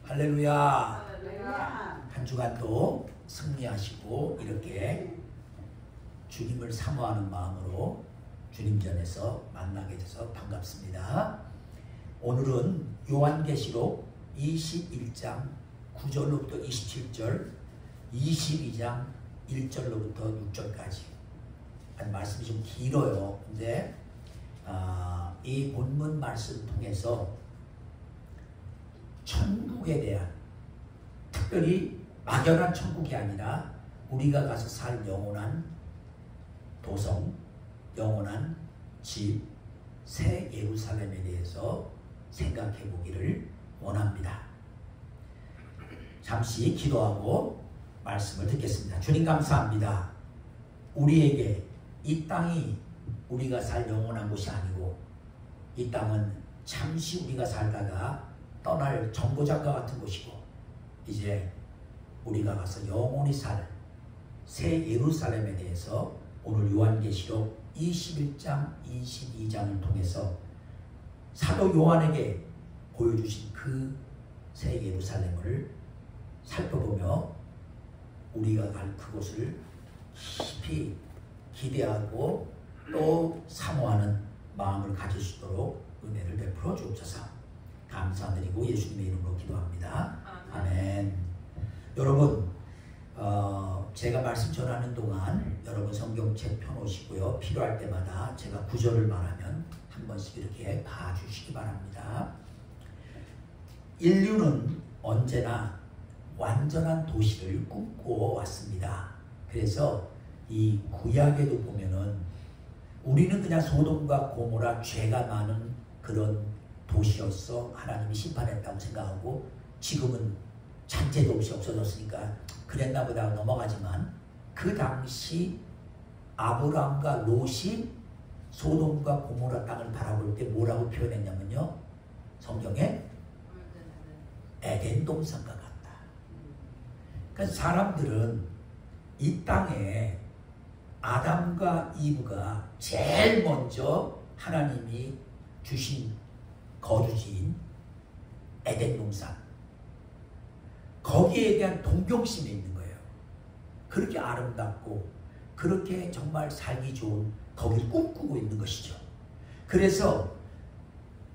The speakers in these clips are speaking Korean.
할렐루야. 할렐루야. 한 주간도 승리하시고 이렇게 주님을 사모하는 마음으로 주님 전에서 만나게 돼서 반갑습니다. 오늘은 요한계시록 21장 9절로부터 27절, 22장 1절로부터 6절까지. 말씀이 좀 길어요. 근데 이 본문 말씀 통해서 천국에 대한, 특별히 막연한 천국이 아니라 우리가 가서 살 영원한 도성, 영원한 집, 새 예루살렘에 대해서 생각해 보기를 원합니다. 잠시 기도하고 말씀을 듣겠습니다. 주님 감사합니다. 우리에게 이 땅이 우리가 살 영원한 곳이 아니고 이 땅은 잠시 우리가 살다가 떠날 정거장과 같은 곳이고 이제 우리가 가서 영원히 살 새 예루살렘에 대해서 오늘 요한계시록 21장, 22장을 통해서 사도 요한에게 보여주신 그 새 예루살렘을 살펴보며 우리가 갈 그곳을 깊이 기대하고 또 사모하는 마음을 가질 수 있도록 은혜를 베풀어 주옵소서. 감사드리고 예수님의 이름으로 기도합니다. 아멘. 여러분, 제가 말씀 전하는 동안 여러분 성경책 펴놓으시고요. 필요할 때마다 제가 구절을 말하면 한 번씩 이렇게 봐주시기 바랍니다. 인류는 언제나 완전한 도시를 꿈꾸어 왔습니다. 그래서 이 구약에도 보면은 우리는 그냥 소돔과 고모라 죄가 많은 그런 도시였어. 하나님이 심판했다고 생각하고 지금은 잔재도 없이 없어졌으니까 그랬나 보다 넘어가지만 그 당시 아브라함과 롯이 소돔과 고모라 땅을 바라볼 때 뭐라고 표현했냐면요. 성경에 에덴 동산과 같다. 그러니까 사람들은 이 땅에 아담과 이브가 제일 먼저 하나님이 주신 거주지인 에덴 동산, 거기에 대한 동경심이 있는 거예요. 그렇게 아름답고 그렇게 정말 살기 좋은 거기를 꿈꾸고 있는 것이죠. 그래서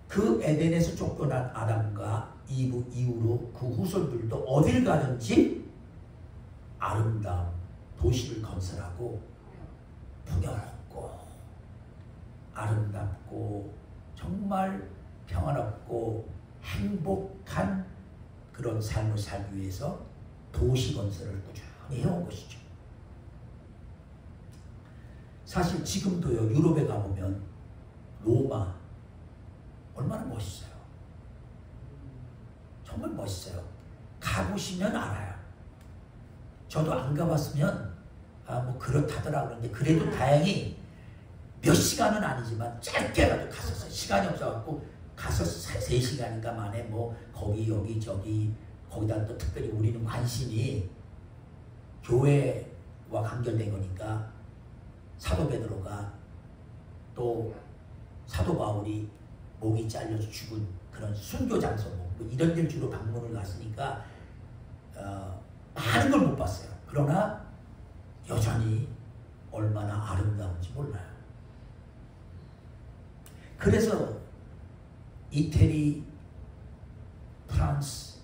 그 에덴에서 쫓겨난 아담과 이브 이후로 그 후손들도 어딜 가든지 아름다운 도시를 건설하고 풍요롭고 아름답고 정말 평화롭고 행복한 그런 삶을 살기 위해서 도시 건설을 꾸준히 해온 것이죠. 사실 지금도요, 유럽에 가보면 로마 얼마나 멋있어요. 정말 멋있어요. 가보시면 알아요. 저도 안 가봤으면 뭐 그렇다더라 그러는데 그래도 다행히 몇 시간은 아니지만 짧게라도 갔었어요. 시간이 없어갖고 가서 3시간인가 만에 뭐 거기 여기 저기 거기다 또 특별히 우리는 관심이 교회와 관련된 거니까 사도 베드로가 또 사도 바울이 목이 잘려서 죽은 그런 순교 장소 뭐 이런 데 주로 방문을 갔으니까 많은 걸 못 봤어요. 그러나 여전히 얼마나 아름다운지 몰라요. 그래서 이태리, 프랑스,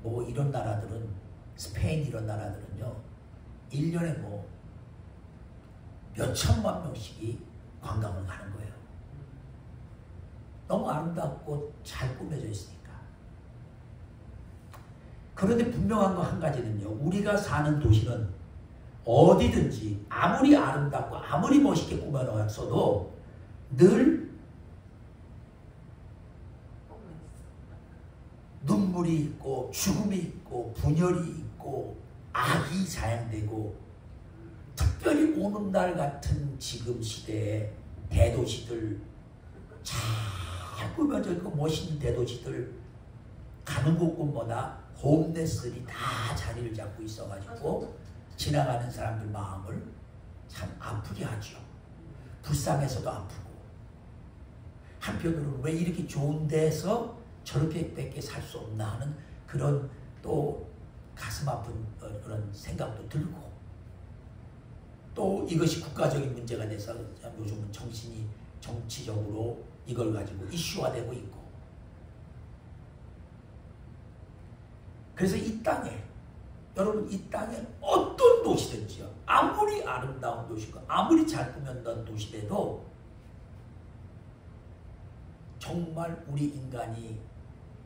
뭐 이런 나라들은, 스페인 이런 나라들은요, 1년에 뭐 몇천만 명씩이 관광을 가는 거예요. 너무 아름답고 잘 꾸며져 있으니까. 그런데 분명한 거 한 가지는요, 우리가 사는 도시는 어디든지 아무리 아름답고 아무리 멋있게 꾸며놨어도 늘 눈물이 있고 죽음이 있고 분열이 있고 악이 자양되고, 특별히 오늘날 같은 지금 시대에 대도시들, 잘 꾸며져 있고 멋있는 대도시들 가는 곳곳마다 홈레스들이 다 자리를 잡고 있어가지고 지나가는 사람들 마음을 참 아프게 하죠. 불쌍해서도 아프고, 한편으로는 왜 이렇게 좋은 데서 저렇게 밖에 살 수 없나 하는 그런 또 가슴 아픈 그런 생각도 들고, 또 이것이 국가적인 문제가 돼서 요즘은 정치적으로 이걸 가지고 이슈화되고 있고, 그래서 이 땅에, 여러분, 이 땅에 어떤 도시든지요, 아무리 아름다운 도시고 아무리 잘 꾸며놓은 도시라도 정말 우리 인간이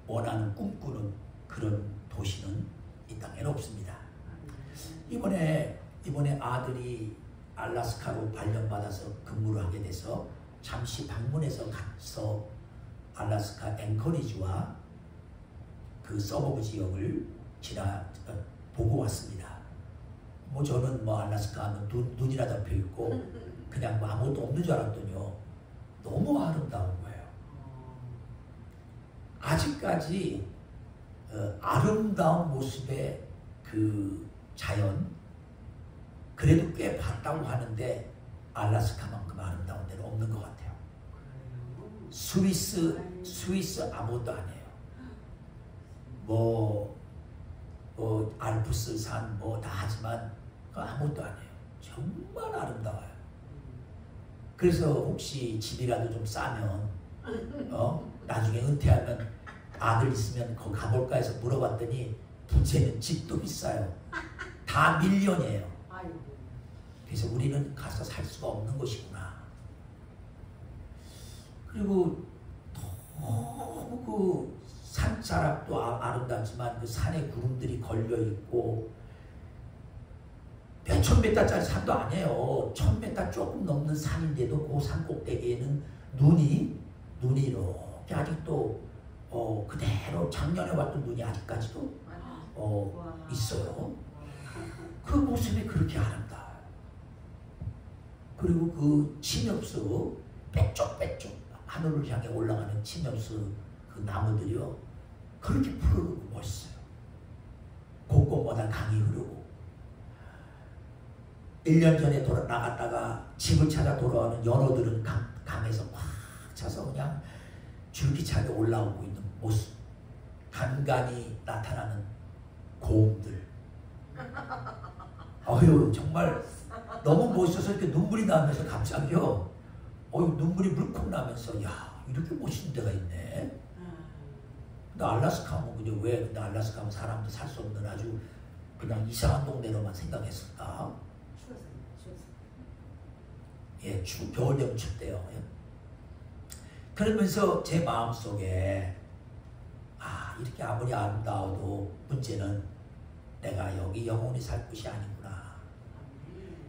원하는, 꿈꾸는 그런 도시는 이 땅에는 없습니다. 이번에 아들이 알래스카로 발령받아서 근무를 하게 돼서 잠시 방문해서 가서 알래스카 앵커리지와 그 서버브 지역을 보고 왔습니다. 뭐 저는 뭐 알래스카 하면 눈이나 덮여 있고 그냥 뭐 아무것도 없는 줄 알았더니요, 너무 아름다운 거예요. 아직까지 아름다운 모습의 그 자연, 그래도 꽤 봤다고 하는데 알래스카만큼 아름다운 데는 없는 것 같아요. 스위스 아무것도 아니에요. 뭐 알프스 산 뭐 다 하지만 아무것도 아니에요. 정말 아름다워요. 그래서 혹시 집이라도 좀 싸면 나중에 은퇴하면 아들 있으면 거기 가볼까 해서 물어봤더니 부채는 집도 비싸요. 다 밀ион이에요. 그래서 우리는 가서 살 수가 없는 것이구나. 그리고 너무 그 산자락도 아름답지만 그 산에 구름들이 걸려있고, 몇천 메타짜리 산도 아니에요. 1000m 조금 넘는 산인데도 그 산 꼭대기에는 눈이 이렇게 아직도 그대로 작년에 왔던 눈이 아직까지도 있어요. 그 모습이 그렇게 아름다워요. 그리고 그 침엽수 빼쪽빼쪽 하늘을 향해 올라가는 침엽수 그 나무들이요, 그렇게 푸르고 멋있어요. 곳곳마다 강이 흐르고, 1년 전에 나갔다가 집을 찾아 돌아오는 연어들은 강에서 꽉 차서 그냥 줄기차게 올라오고 있는 모습, 간간히 나타나는 고음들, 어휴, 정말 너무 멋있어서 이렇게 눈물이 나면서 갑자기요, 눈물이 물컥 나면서, 야, 이렇게 멋있는 데가 있네. 근데 알래스카 하면 그냥 왜 근데 알래스카 하면 사람도 살 수 없는 아주 그냥 이상한 동네로만 생각했을까? 예, 겨울 되면 춥대요. 예. 그러면서 제 마음속에 이렇게 아무리 아름다워도 문제는 내가 여기 영원히 살 곳이 아니구나.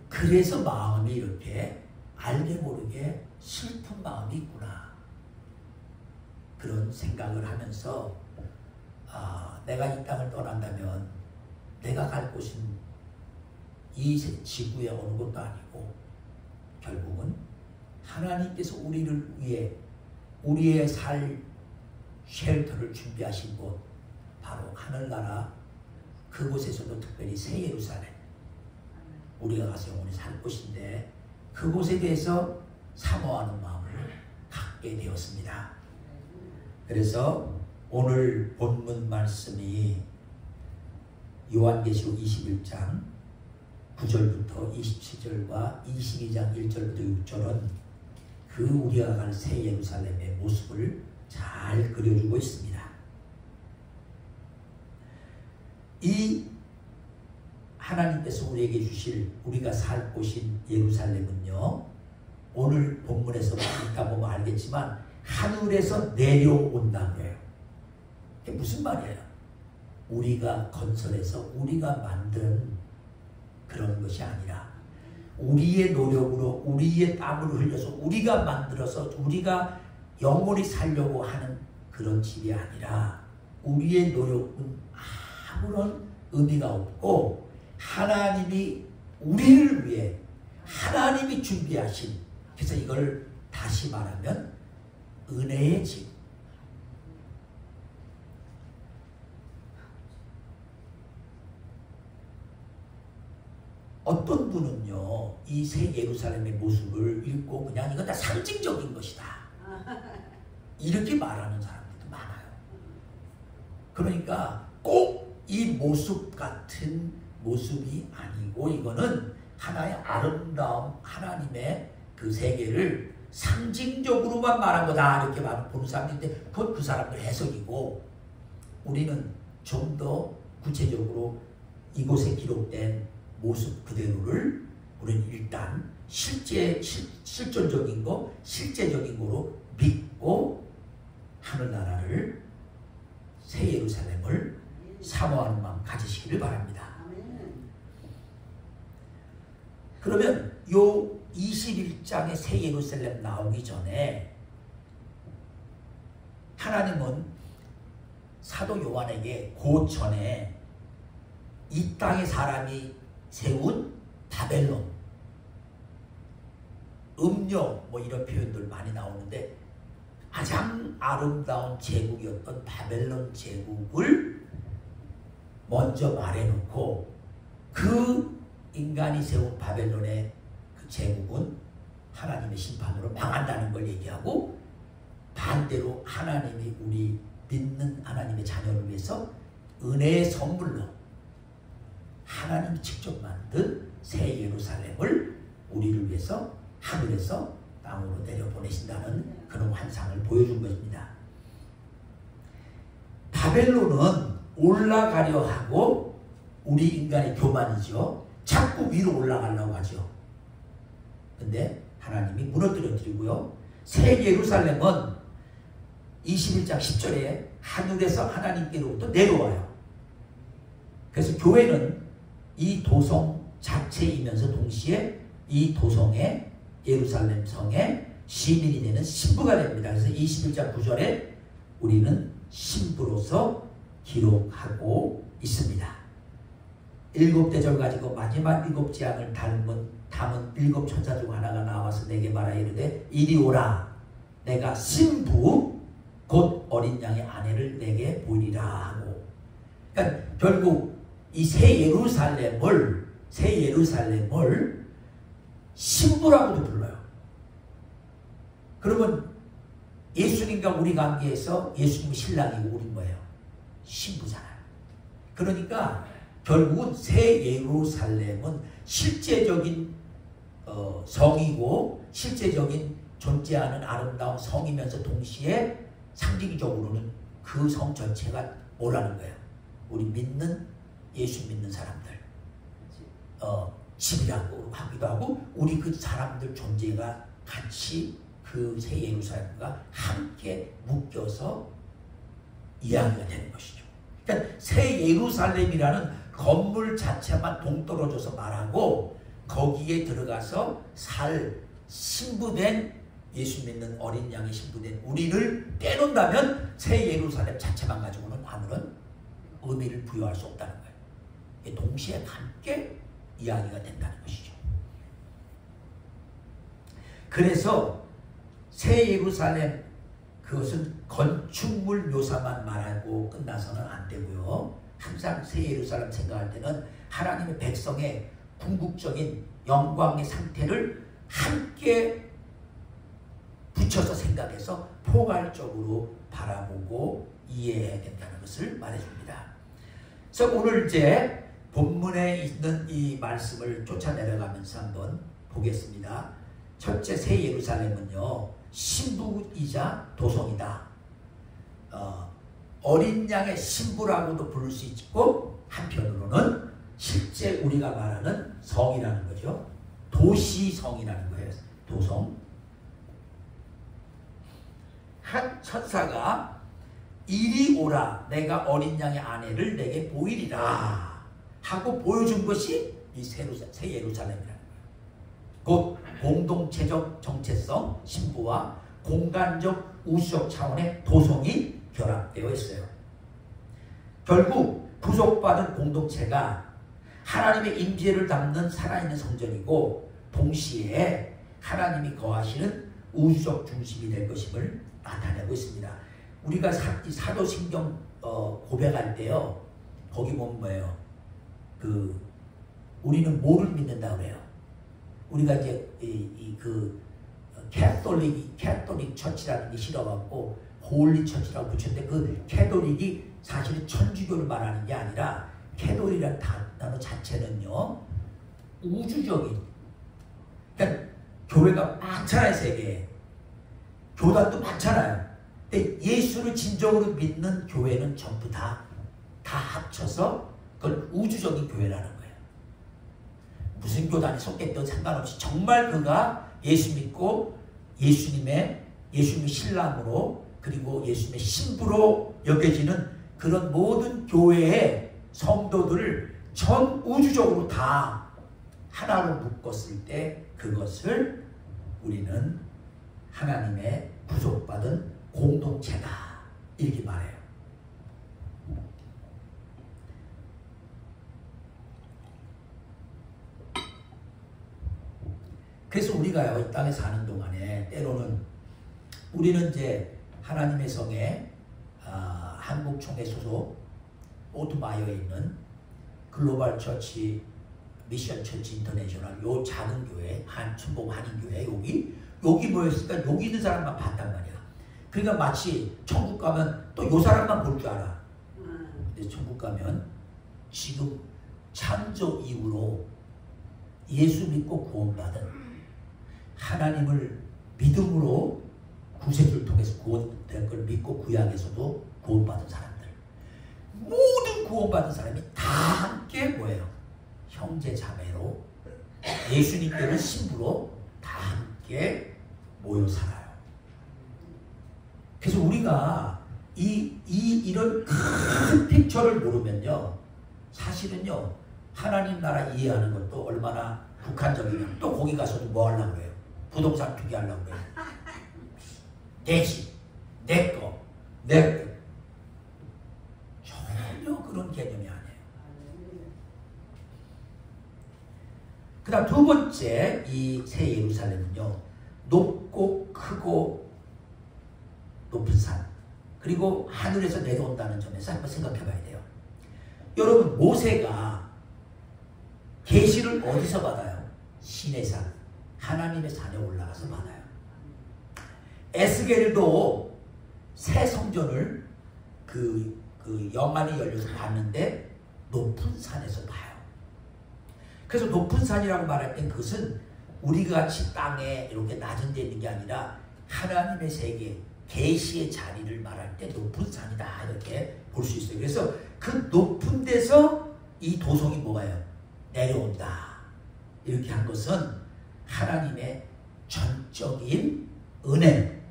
그래서 마음이 이렇게 알게 모르게 슬픈 마음이 있구나. 그런 생각을 하면서 내가 이 땅을 떠난다면 내가 갈 곳은 이 지구의 어느 곳도 아니고 결국은 하나님께서 우리를 위해 우리의 살 쉘터를 준비하신 곳, 바로 하늘나라, 그곳에서도 특별히 새 예루살렘, 우리가 가서 영원히 살 곳인데 그곳에 대해서 사모하는 마음을 갖게 되었습니다. 그래서 오늘 본문 말씀이 요한계시록 21장 9절부터 27절과 22장 1절부터 6절은 그 우리가 갈 새 예루살렘의 모습을 잘 그려주고 있습니다. 이 하나님께서 우리에게 주실 우리가 살 곳인 예루살렘은요, 오늘 본문에서 읽다 보면 알겠지만 하늘에서 내려온다는 거예요. 이게 무슨 말이에요? 우리가 건설해서 우리가 만든 그런 것이 아니라 우리의 노력으로 우리의 땀을 흘려서 우리가 만들어서 우리가 영원히 살려고 하는 그런 집이 아니라 우리의 노력은 아무런 의미가 없고 하나님이 우리를 위해 하나님이 준비하신, 그래서 이걸 다시 말하면 은혜의 집. 어떤 분은요, 이 새 예루살렘의 모습을 읽고 그냥 이건 다 상징적인 것이다, 이렇게 말하는 사람들도 많아요. 그러니까 꼭 이 모습 같은 모습이 아니고 이거는 하나의 아름다움, 하나님의 그 세계를 상징적으로만 말한 거다 이렇게 보는 사람들인데 그건 그 사람들 해석이고, 우리는 좀 더 구체적으로 이곳에 기록된 모습 그대로를 우리는 일단 실존적인 거, 실제적인 거로 믿고 하늘나라를, 새 예루살렘을 사모하는 마음 가지시기를 바랍니다. 그러면 요 21장의 새 예루살렘 나오기 전에 하나님은 사도 요한에게 그 전에 이 땅의 사람이 세운 바벨론, 음녀 뭐 이런 표현들 많이 나오는데 가장 아름다운 제국이었던 바벨론 제국을 먼저 말해놓고 그 인간이 세운 바벨론의 그 제국은 하나님의 심판으로 망한다는 걸 얘기하고, 반대로 하나님이 우리 믿는 하나님의 자녀를 위해서 은혜의 선물로 하나님이 직접 만든 새 예루살렘을 우리를 위해서 하늘에서 땅으로 내려보내신다는 그런 환상을 보여준 것입니다. 바벨론은 올라가려 하고, 우리 인간의 교만이죠. 자꾸 위로 올라가려고 하죠. 근데 하나님이 무너뜨려 드리고요. 새 예루살렘은 21장 10절에 하늘에서 하나님께로부터 내려와요. 그래서 교회는 이 도성 자체이면서 동시에 이 도성의 예루살렘 성의 시민이 되는 신부가 됩니다. 그래서 21장 9절에 우리는 신부로서 기록하고 있습니다. 7대절 가지고 마지막 7재앙을 담은 7 천사 중 하나가 나와서 내게 말하 이르되 이리 오라, 내가 신부 곧 어린 양의 아내를 내게 보이리라 하고, 그러니까 결국 이 새 예루살렘을 신부라고도 불러요. 그러면 예수님과 우리 관계에서 예수님이 신랑이고 우리 뭐예요? 신부잖아요. 그러니까 결국은 새 예루살렘은 실제적인 성이고 실제적인 존재하는 아름다운 성이면서 동시에 상징적으로는 그 성 전체가 뭐라는 거예요? 우리 믿는, 예수 믿는 사람들 집이라고 하기도 하고, 우리 그 사람들 존재가 같이 그 새 예루살렘과 함께 묶여서 이야기가 되는 것이죠. 그러니까 새 예루살렘이라는 건물 자체만 동떨어져서 말하고, 거기에 들어가서 살 신부된, 예수 믿는 어린 양의 신부된 우리를 빼놓는다면 새 예루살렘 자체만 가지고는 하늘은 의미를 부여할 수 없다는 거예요. 동시에 함께 이야기가 된다는 것이죠. 그래서 새 예루살렘, 그것은 건축물 묘사만 말하고 끝나서는 안 되고요. 항상 새 예루살렘 생각할 때는 하나님의 백성의 궁극적인 영광의 상태를 함께 붙여서 생각해서 포괄적으로 바라보고 이해해야 된다는 것을 말해줍니다. 그래서 오늘 이제 본문에 있는 이 말씀을 쫓아내려가면서 한번 보겠습니다. 첫째, 새 예루살렘은요, 신부이자 도성이다. 어린 양의 신부라고도 부를 수 있고, 한편으로는 실제 우리가 말하는 성이라는 거죠. 도시성이라는 거예요. 도성. 한 천사가 이리 오라, 내가 어린 양의 아내를 내게 보이리라 하고 보여준 것이 이 새 예루살렘이라는 거예요. 곧 공동체적 정체성 신부와 공간적 우주적 차원의 도성이 결합되어 있어요. 결국 구속받은 공동체가 하나님의 임재를 담는 살아있는 성전이고, 동시에 하나님이 거하시는 우주적 중심이 될 것임을 나타내고 있습니다. 우리가 사도신경 고백할 때요, 거기 보면 뭐예요? 우리는 뭐를 믿는다 그래요? 우리가 이제 캐톨릭 처치라는 게 싫어갖고 홀리 처치라고 붙였는데, 그 캐톨릭이 사실은 천주교를 말하는 게 아니라 캐톨이라는 단어 자체는요 우주적인, 그러니까 교회가 많잖아요. 세계에 교단도 많잖아요. 근데 예수를 진정으로 믿는 교회는 전부 다 합쳐서 그걸 우주적인 교회라는 거예요. 무슨 교단에 속했든 상관없이 정말 그가 예수 믿고 예수님의 신랑으로 그리고 예수님의 신부로 여겨지는 그런 모든 교회의 성도들을 전 우주적으로 다 하나로 묶었을 때 그것을 우리는 하나님의 구속받은 공동체다 이렇게 말해요. 그래서 우리가요 이 땅에 사는 동안에 때로는 우리는 이제 하나님의 성에 한국 총회 소속 오토마이어에 있는 글로벌 처치 미션 처치 인터내셔널 요 작은 교회 충북 한인교회 여기 모였으니까 여기 있는 사람만 봤단 말이야. 그러니까 마치 천국 가면 또 요 사람만 볼 줄 알아. 근데 천국 가면 지금 창조 이후로 예수 믿고 구원받은 하나님을 믿음으로 구세주를 통해서 구원된 걸 믿고 구약에서도 구원받은 사람들 모든 구원받은 사람이 다 함께 뭐예요? 형제 자매로 예수님께는 신부로 다 함께 모여 살아요. 그래서 우리가 이런 큰 픽처를 모르면요 사실은요 하나님 나라 이해하는 것도 얼마나 북한적이냐. 또 거기 가서도 뭐 하려고 그래요? 부동산 투기하려고 그래요. 내 집, 내 거, 내 거. 전혀 그런 개념이 아니에요. 그 다음 두 번째 이 새 예루살렘은요 높고 크고 높은 산 그리고 하늘에서 내려온다는 점에서 한번 생각해 봐야 돼요. 여러분 모세가 계시를 어디서 받아요? 시내산 하나님의 산에 올라가서 받아요. 에스겔도 새 성전을 그 영안이 열려서 봤는데 높은 산에서 봐요. 그래서 높은 산이라고 말할 땐 그것은 우리가 같이 땅에 이렇게 낮은 데 있는 게 아니라 하나님의 세계 계시의 자리를 말할 때 높은 산이다 이렇게 볼 수 있어요. 그래서 그 높은 데서 이 도성이 뭐가요? 내려온다 이렇게 한 것은 하나님의 전적인 은혜,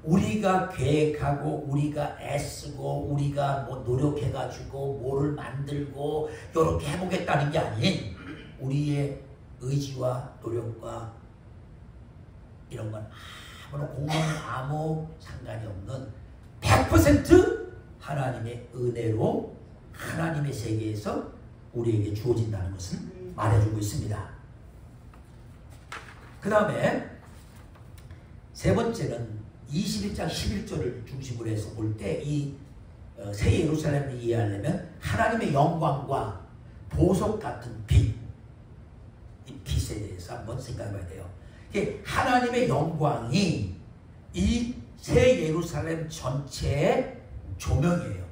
우리가 계획하고 우리가 애쓰고 우리가 뭐 노력해가지고 뭐를 만들고 이렇게 해보겠다는 게 아닌 우리의 의지와 노력과 이런 건 아무런 공헌 아무 상관이 없는 100% 하나님의 은혜로 하나님의 세계에서 우리에게 주어진다는 것을 말해주고 있습니다. 그 다음에 세 번째는 21장 11절을 중심으로 해서 볼 때 이 새 예루살렘을 이해하려면 하나님의 영광과 보석 같은 빛, 이 빛에 대해서 한번 생각해 봐야 돼요. 이게 하나님의 영광이 이 새 예루살렘 전체의 조명이에요.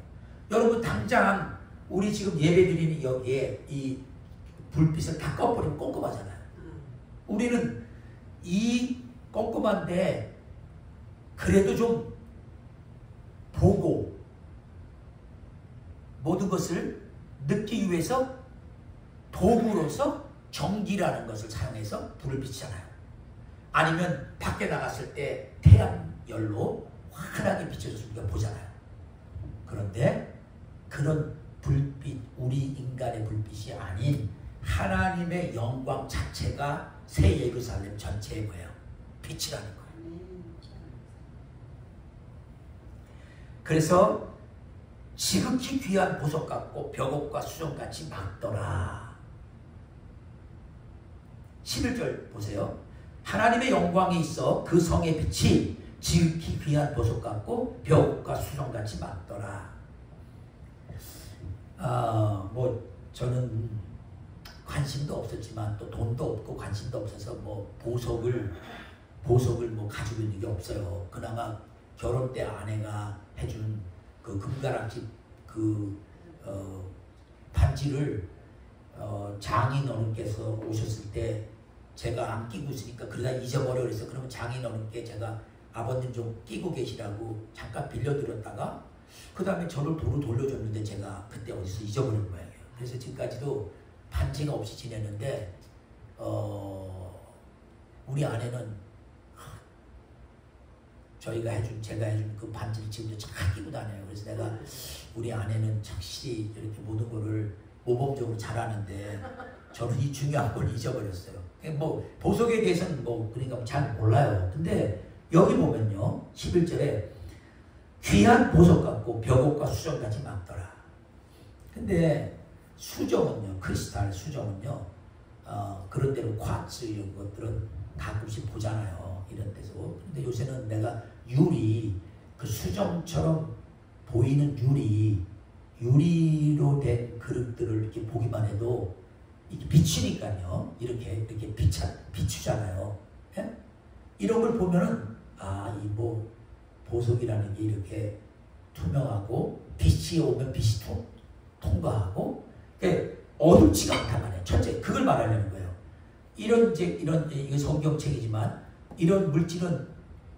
여러분 당장 우리 지금 예배드리는 여기에 이 불빛을 다 꺼버리면 꼼꼼하잖아요. 우리는 이 꼼꼼한데 그래도 좀 보고 모든 것을 느끼기 위해서 도구로서 전기라는 것을 사용해서 불을 비치잖아요. 아니면 밖에 나갔을 때 태양열로 환하게 비춰져서 우리가 보잖아요. 그런데 그런 불빛, 우리 인간의 불빛이 아닌 하나님의 영광 자체가 새 예루살렘 전체에 뭐예요? 빛이라는 거예요. 그래서 지극히 귀한 보석 같고 벽옥과 수정같이 막더라. 11절 보세요. 하나님의 영광이 있어 그 성의 빛이 지극히 귀한 보석 같고 벽옥과 수정같이 막더라. 뭐 저는 관심도 없었지만 또 돈도 없고 관심도 없어서 뭐 보석을 뭐 가지고 있는 게 없어요. 그나마 결혼 때 아내가 해준 그 금가락지 그 그 반지를 장인 어른께서 오셨을 때 제가 안 끼고 있으니까 그러다 잊어버려 그래서 그러면 장인 어른께 제가 아버님 좀 끼고 계시라고 잠깐 빌려드렸다가 그 다음에 저를 도로 돌려줬는데 제가 그때 어디서 잊어버린 거예요. 그래서 지금까지도 반지가 없이 지내는데 우리 아내는 제가 해준 그 반지를 지금도 잘 끼고 다녀요. 그래서 내가 우리 아내는 확실히 이렇게 모든 거를 모범적으로 잘하는데 저는 이 중요한 걸 잊어버렸어요. 뭐 보석에 대해서는 뭐 그러니까 잘 몰라요. 근데 여기 보면요 11절에 귀한 보석 같고 벽옥과 수정같이 막더라. 근데 수정은요, 크리스탈 수정은요 그런 데로 쿼츠 이런 것들은 가끔씩 보잖아요. 이런 데서. 근데 요새는 내가 유리, 그 수정처럼 보이는 유리로 된 그릇들을 이렇게 보기만 해도 이렇게 비추니까요. 이렇게 비추잖아요. 예? 이런 걸 보면은 이 뭐 보석이라는 게 이렇게 투명하고 빛이 오면 빛이 통과하고 어둡지가 않단 말이에요. 첫째, 그걸 말하려는 거예요. 이게 성경책이지만 이런 물질은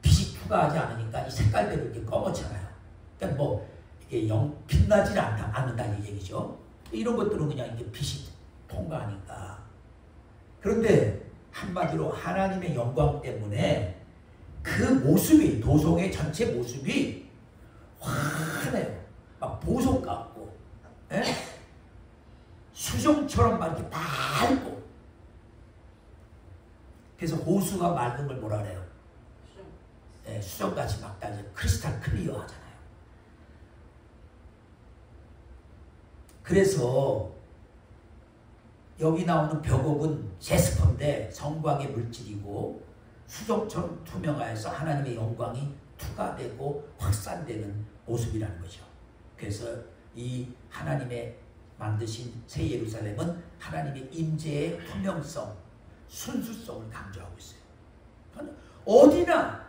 빛이 투과하지 않으니까 이 색깔대로 이렇게 검었잖아요. 그러니까 뭐 이게 빛나지 않는다는 얘기죠. 이런 것들은 그냥 이렇게 빛이 통과하니까. 그런데 한마디로 하나님의 영광 때문에 그 모습이, 도성의 전체 모습이 환해요. 막 보석 같고, 예? 수정처럼 막 이렇게 맑고. 그래서 호수가 맑은 걸 뭐라 그래요? 예, 수정같이 막 달려 크리스탈 클리어 하잖아요. 그래서 여기 나오는 벽옥은 제스퍼인데 성광의 물질이고 수정처럼 투명하여서 하나님의 영광이 투과되고 확산되는 모습이라는 거죠. 그래서 이 하나님의 만드신 새 예루살렘은 하나님의 임재의 투명성, 순수성을 강조하고 있어요.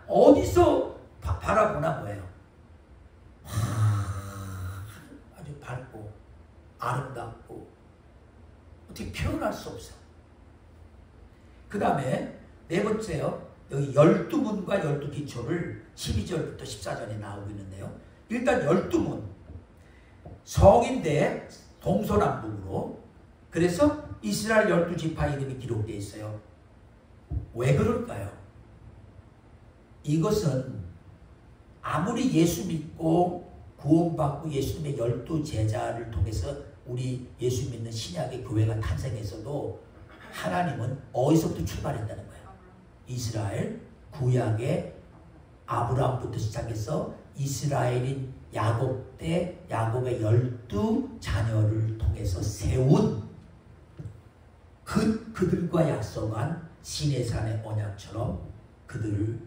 어디서 바라보나 뭐예요? 아주 밝고 아름답고 어떻게 표현할 수 없어. 그 다음에 네 번째요. 여기 12문과 12기초를 12절부터 14절에 나오고 있는데요. 일단 12문. 성인대 동서남북으로. 그래서 이스라엘 12지파 이름이 기록되어 있어요. 왜 그럴까요? 이것은 아무리 예수 믿고 구원받고 예수님의 12제자를 통해서 우리 예수 믿는 신약의 교회가 탄생했어도 하나님은 어디서부터 출발했다는 거예요. 이스라엘 구약의 아브라함부터 시작해서 이스라엘인 야곱 때 야곱의 12자녀를 통해서 세운 그들과 약속한 시내산의 언약처럼 그들을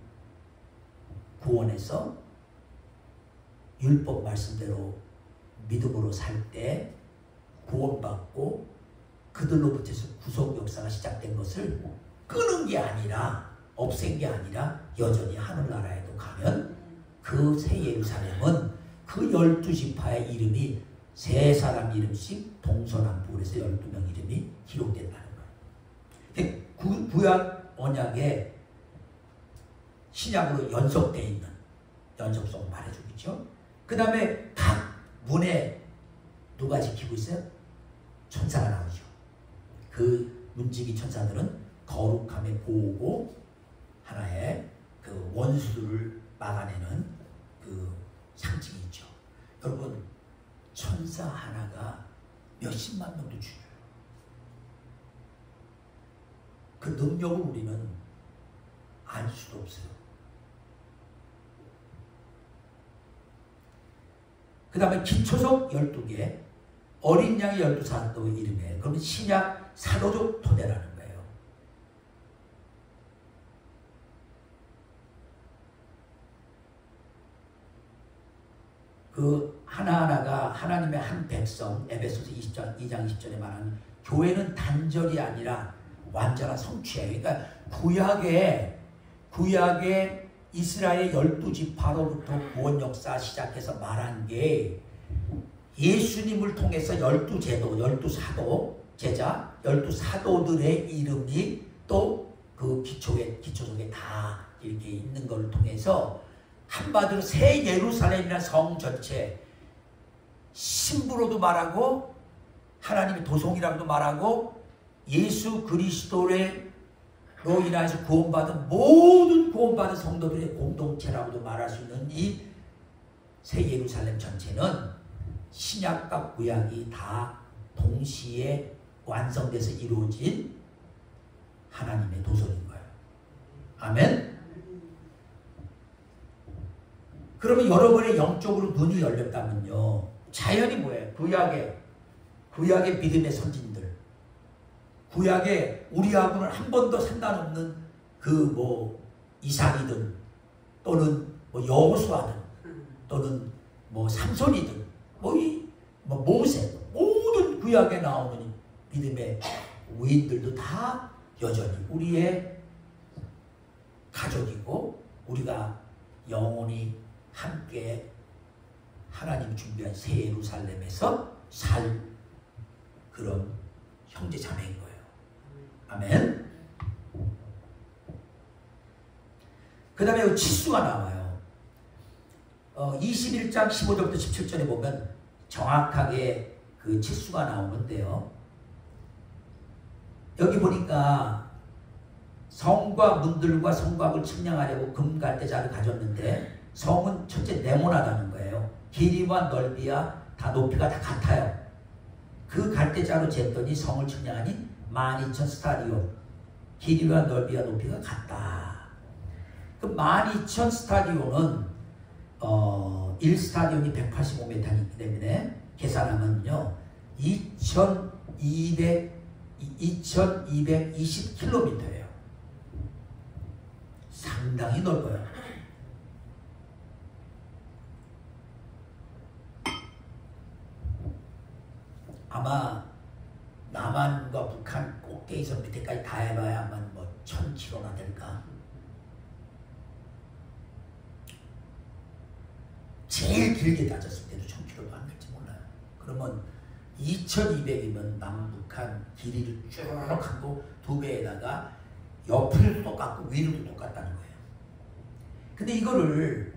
구원해서 율법 말씀대로 믿음으로 살 때 구원받고 그들로부터서 구속 역사가 시작된 것을 끄는 게 아니라 없앤 게 아니라 여전히 하늘나라에도 가면 그 새 예루살렘은 그 12지파의 이름이 세 사람 이름씩 동서남북으로 해서 12명 이름이 기록된다는 거예요. 구약 언약에 신약으로 연속되어 있는 연속성 말해주겠죠. 그 다음에 각 문에 누가 지키고 있어요? 천사가 나오죠. 그 문지기 천사들은 거룩함의 보호고 하나의 그 원수들을 막아내는 그 상징이 있죠. 여러분 천사 하나가 몇십만 명도 죽여요. 그 능력을 우리는 알 수도 없어요. 그 다음에 기초석 12개, 어린 양의 12사도의 이름이에요. 그러면 신약 사도적 토대라는 거예요. 그 하나하나가 하나님의 한 백성, 에베소서 2장 20절에 말하는 교회는 단절이 아니라 완전한 성취예요. 그러니까 구약의 이스라엘 12지파로부터 구원 역사 시작해서 말한 게 예수님을 통해서 12제도, 12사도, 제자, 12사도들의 이름이 또 그 기초 속에 다 이렇게 있는 걸 통해서 한마디로 새 예루살렘이라는 성 전체, 신부로도 말하고 하나님의 도성이라고도 말하고 예수 그리스도로 인하여서 구원받은 모든 구원받은 성도들의 공동체라고도 말할 수 있는 이 새 예루살렘 전체는 신약과 구약이 다 동시에 완성돼서 이루어진 하나님의 도성인 거예요. 아멘? 그러면 여러분의 영적으로 눈이 열렸다면요, 자연이 뭐예요? 구약의 믿음의 선진들, 구약의 우리하고는 한 번도 상관없는 그 이삭이든 또는 여호수아든 또는 삼손이든 모세, 모든 구약에 나오는 믿음의 위인들도 다 여전히 우리의 가족이고 우리가 영원히 함께 하나님 준비한 새 예루살렘에서 살 그런 형제 자매인 거예요. 아멘. 그 다음에 치수가 나와요. 21장 15절부터 17절에 보면 정확하게 그 치수가 나오는데요. 여기 보니까 성과 문들과 성곽을 측량하려고 금갈대자를 가졌는데 성은 첫째 네모나다는 거예요. 길이와 넓이와 다 높이가 다 같아요. 그 갈대자로 쟀더니 성을 측량하니 12,000 스타디온, 길이와 넓이와 높이가 같다. 그 12,000 스타디온은 1스타디온이 185m이기 때문에 계산하면요 2220km예요. 상당히 넓어요. 아마 남한과 북한 꼭대기에서 밑에까지 다 해봐야만 1000km나 될까? 제일 길게 따졌을 때도 1000km도 안 될지 몰라요. 그러면 2200이면 남북한 길이를 쭉 하고 2배에다가 옆으로도 똑같고 위로도 똑같다는 거예요. 근데 이거를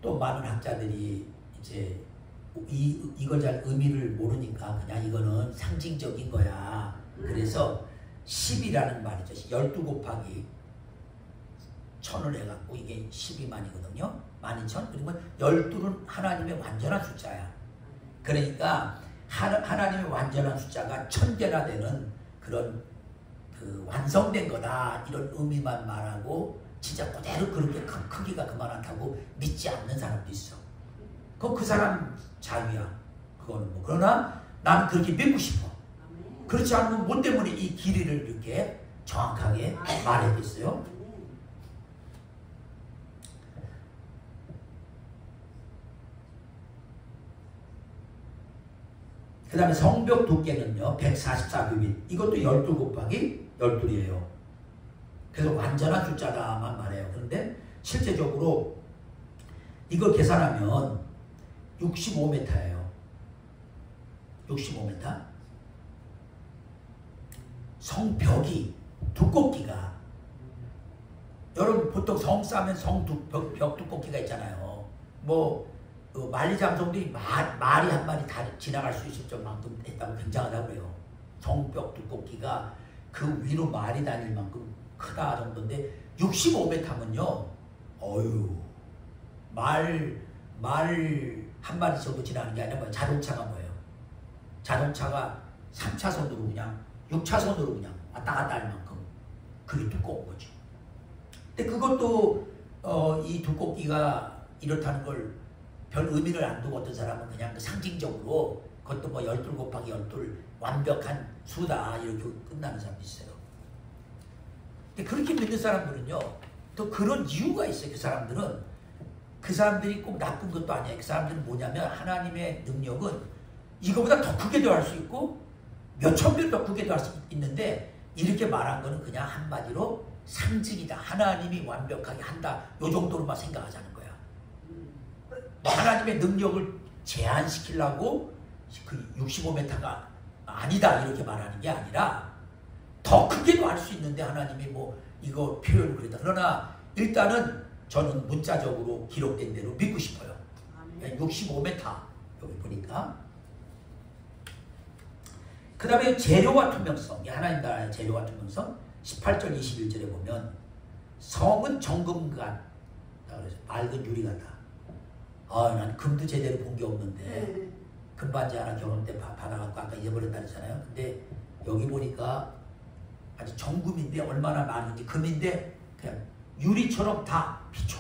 또 많은 학자들이 이제 이걸 잘 의미를 모르니까 그냥 이거는 상징적인 거야. 그래서 10이라는 말이죠. 12 곱하기 1000을 해갖고 이게 12만이거든요. 12,000. 그러면 12는 하나님의 완전한 숫자야. 그러니까 하나님의 완전한 숫자가 1000개나 되는 그런 그 완성된 거다. 이런 의미만 말하고 진짜 그대로 그렇게 큰 크기가 그만하다고 믿지 않는 사람도 있어. 그 사람 자유야. 그거는 그러나 나는 그렇게 믿고 싶어. 그렇지 않으면 뭐 때문에 이 길이를 이렇게 정확하게 말해야겠어요? 그 다음에 성벽 두께는요 144규빗. 이것도 12 곱하기 12이에요. 그래서 완전한 숫자다만 말해요. 그런데 실제적으로 이걸 계산하면 65m예요. 65m. 성벽이 두껍기가, 여러분 보통 성 싸면 벽 두껍기가 있잖아요. 만리장성들이 말이 한 마리 다 지나갈 수 있을 정도만큼 했다고 굉장하다고 그래요. 성벽 두껍기가 그 위로 말이 다닐 만큼 크다 정도인데 65m면요 말 한 마리 정도 지나가는 게 아니라 자동차가 뭐예요? 자동차가 3차선으로 그냥 6차선으로 그냥 왔다 갔다 할 만큼 그게 두꺼운 거죠. 근데 그것도 이 두껍기가 이렇다는 걸 별 의미를 안 두고 어떤 사람은 그냥 상징적으로 그것도 12 곱하기 12 완벽한 수다 이렇게 끝나는 사람도 있어요. 근데 그렇게 믿는 사람들은요 또 그런 이유가 있어요. 그 사람들이 꼭 나쁜 것도 아니에요. 그 사람들은 뭐냐면 하나님의 능력은 이거보다 더 크게도 할 수 있고 몇천 배 더 크게도 할 수 있는데 이렇게 말한 거는 그냥 한마디로 상징이다. 하나님이 완벽하게 한다. 요 정도로만 생각하자는 거야. 하나님의 능력을 제한시키려고 그 65m가 아니다 이렇게 말하는 게 아니라 더 크게도 할 수 있는데 하나님이 뭐 이거 표현을 그랬다. 그러나 일단은 저는 문자적으로 기록된 대로 믿고 싶어요. 65m 여기 보니까. 그 다음에 재료와 투명성, 하나님 나라의 재료와 투명성 18절 21절에 보면 성은 정금 같다 그래서 맑은 유리 같다. 난 금도 제대로 본 게 없는데 금반지 하나 결혼 때 받아갖고 아까 잊어버렸다 그랬잖아요. 근데 여기 보니까 아주 정금인데 얼마나 많은지 금인데 그냥 유리처럼 다 비춰.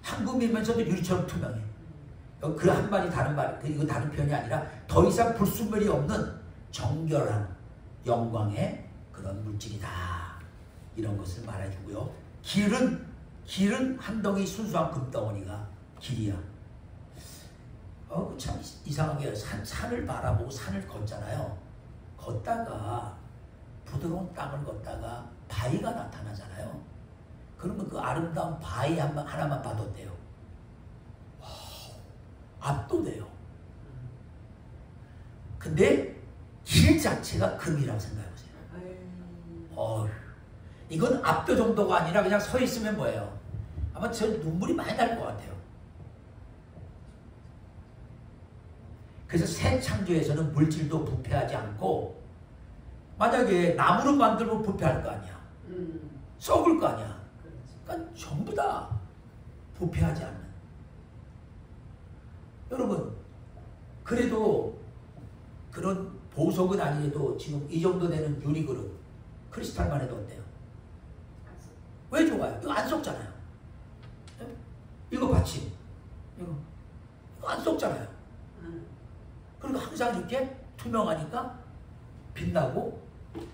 황금이면서도 유리처럼 투명해. 그 한마디 다른 말, 이거 다른 표현이 아니라 더 이상 불순물이 없는 정결한 영광의 그런 물질이다. 이런 것을 말해주고요. 길은 한 덩이 순수한 금덩어리가 길이야. 참 이상하게 산을 바라보고 산을 걷잖아요. 걷다가 부드러운 땅을 걷다가 바위가 나타나잖아요. 그러면 그 아름다운 바위 하나만 봐도 돼요. 압도돼요. 근데 길 자체가 금이라고 생각해보세요. 이건 압도 정도가 아니라 그냥 서 있으면 뭐예요? 아마 저 눈물이 많이 날 것 같아요. 그래서 새 창조에서는 물질도 부패하지 않고 만약에 나무로 만들면 부패할 거 아니야. 썩을 거 아니야. 그러니까 전부 다 부패하지 않는. 여러분 그래도 그런 보석은 아니래도 지금 이 정도 되는 유리그릇 크리스탈만 해도 어때요? 왜 좋아요? 이거 안 썩잖아요. 이거 받침 이거 안 썩잖아요. 그러니까 항상 이렇게 투명하니까 빛나고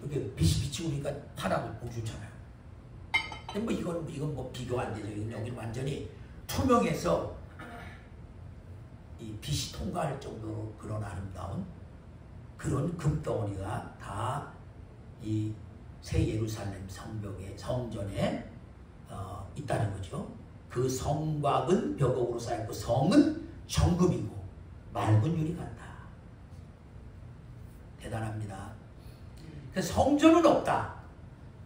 이렇게 빛이 비치고 그러니까 환하고 보기 좋잖아요. 근데 뭐 이건 뭐 비교 안 되죠. 여기는 완전히 투명해서 이 빛이 통과할 정도로 그런 아름다운 그런 금덩어리가 다 이 새 예루살렘 성벽의 성전에 있다는 거죠. 그 성곽은 벽옥으로 쌓였고 성은 정금이고 맑은 유리 같다. 대단합니다. 그래서 성전은 없다.